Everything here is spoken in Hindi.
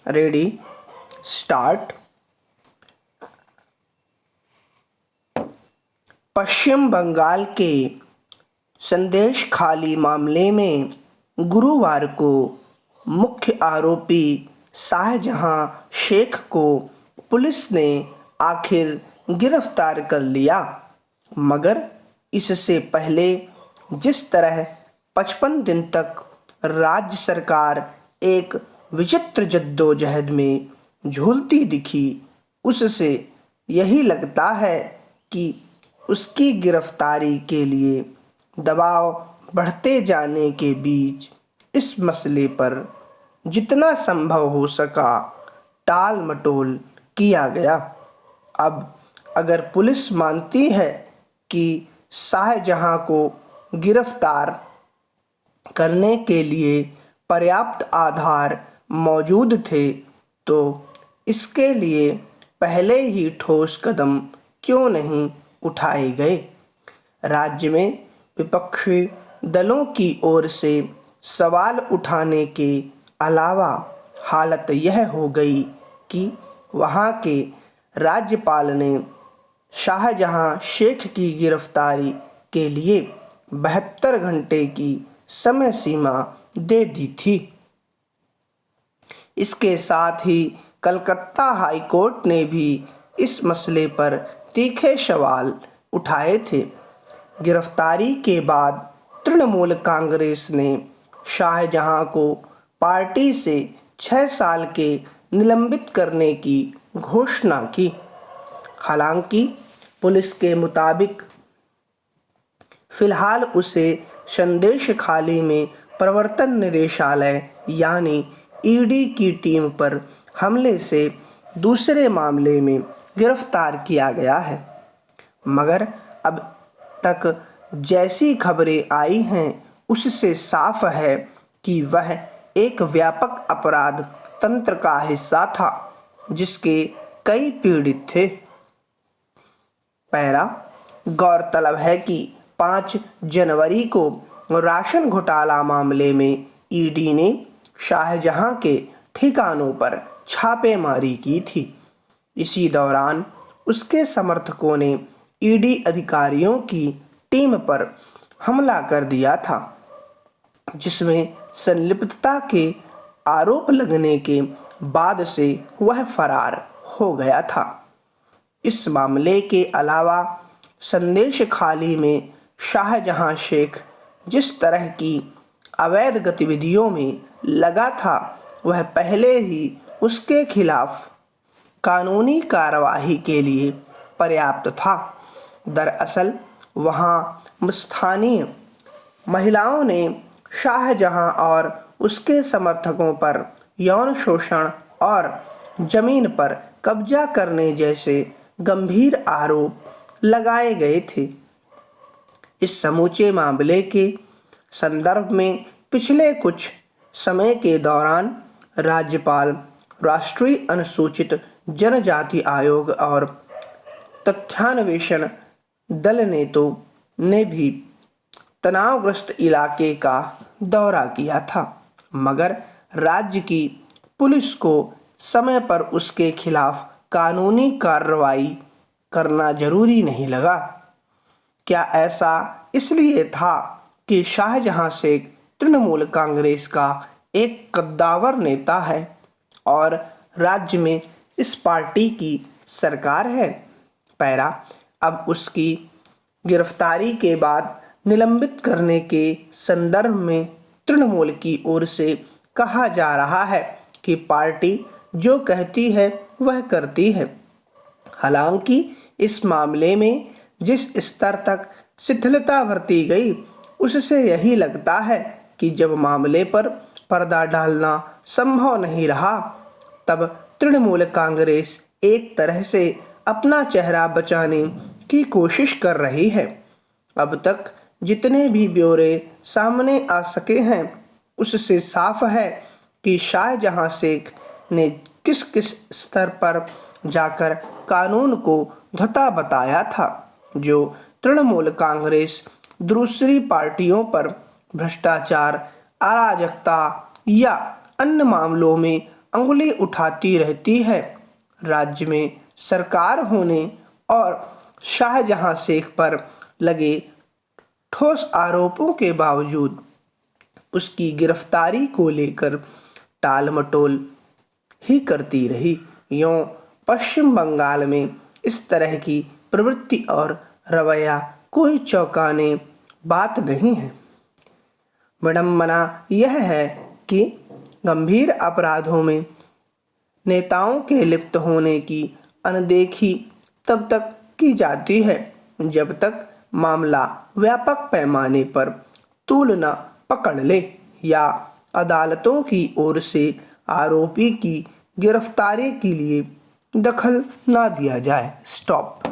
Ready, start. पश्चिम बंगाल के संदेशखाली मामले में गुरुवार को मुख्य आरोपी शाहजहां शेख को पुलिस ने आखिर गिरफ्तार कर लिया, मगर इससे पहले जिस तरह 55 दिन तक राज्य सरकार एक विचित्र जद्दोजहद में झूलती दिखी, उससे यही लगता है कि उसकी गिरफ्तारी के लिए दबाव बढ़ते जाने के बीच इस मसले पर जितना संभव हो सका टाल मटोल किया गया। अब अगर पुलिस मानती है कि शाहजहां को गिरफ्तार करने के लिए पर्याप्त आधार मौजूद थे, तो इसके लिए पहले ही ठोस कदम क्यों नहीं उठाए गए। राज्य में विपक्षी दलों की ओर से सवाल उठाने के अलावा हालत यह हो गई कि वहां के राज्यपाल ने शाहजहां शेख की गिरफ्तारी के लिए 72 घंटे की समय सीमा दे दी थी। इसके साथ ही कलकत्ता हाई कोर्ट ने भी इस मसले पर तीखे सवाल उठाए थे। गिरफ्तारी के बाद तृणमूल कांग्रेस ने शाहजहां को पार्टी से 6 साल के निलंबित करने की घोषणा की। हालांकि पुलिस के मुताबिक फिलहाल उसे संदेशखाली में प्रवर्तन निदेशालय यानी ईडी की टीम पर हमले से दूसरे मामले में गिरफ्तार किया गया है, मगर अब तक जैसी खबरें आई हैं उससे साफ है कि वह एक व्यापक अपराध तंत्र का हिस्सा था जिसके कई पीड़ित थे। पैरा गौरतलब है कि 5 जनवरी को राशन घोटाला मामले में ईडी ने शाहजहां के ठिकानों पर छापेमारी की थी। इसी दौरान उसके समर्थकों ने ईडी अधिकारियों की टीम पर हमला कर दिया था, जिसमें संलिप्तता के आरोप लगने के बाद से वह फरार हो गया था। इस मामले के अलावा संदेशखाली में शाहजहां शेख जिस तरह की अवैध गतिविधियों में लगा था, वह पहले ही उसके खिलाफ कानूनी कार्यवाही के लिए पर्याप्त था। दरअसल वहां स्थानीय महिलाओं ने शाहजहां और उसके समर्थकों पर यौन शोषण और जमीन पर कब्जा करने जैसे गंभीर आरोप लगाए गए थे। इस समूचे मामले के संदर्भ में पिछले कुछ समय के दौरान राज्यपाल, राष्ट्रीय अनुसूचित जनजाति आयोग और तथ्यान्वेषण दल ने भी तनावग्रस्त इलाके का दौरा किया था, मगर राज्य की पुलिस को समय पर उसके खिलाफ कानूनी कार्रवाई करना जरूरी नहीं लगा। क्या ऐसा इसलिए था कि शाहजहां शेख तृणमूल कांग्रेस का एक कद्दावर नेता है और राज्य में इस पार्टी की सरकार है? पैरा अब उसकी गिरफ्तारी के बाद निलंबित करने के संदर्भ में तृणमूल की ओर से कहा जा रहा है कि पार्टी जो कहती है वह करती है। हालांकि इस मामले में जिस स्तर तक शिथिलता बरती गई, उससे यही लगता है कि जब मामले पर पर्दा डालना संभव नहीं रहा, तब तृणमूल कांग्रेस एक तरह से अपना चेहरा बचाने की कोशिश कर रही है। अब तक जितने भी ब्यौरे सामने आ सके हैं, उससे साफ है कि शाहजहां शेख ने किस किस स्तर पर जाकर कानून को धता बताया था, जो तृणमूल कांग्रेस दूसरी पार्टियों पर भ्रष्टाचार, अराजकता या अन्य मामलों में अंगुली उठाती रहती है। राज्य में सरकार होने और शाहजहां शेख पर लगे ठोस आरोपों के बावजूद उसकी गिरफ्तारी को लेकर टाल मटोल ही करती रही। यूं पश्चिम बंगाल में इस तरह की प्रवृत्ति और रवैया कोई चौंकाने बात नहीं है। विडंबना यह है कि गंभीर अपराधों में नेताओं के लिप्त होने की अनदेखी तब तक की जाती है जब तक मामला व्यापक पैमाने पर तूल न पकड़ ले या अदालतों की ओर से आरोपी की गिरफ्तारी के लिए दखल न दिया जाए। स्टॉप।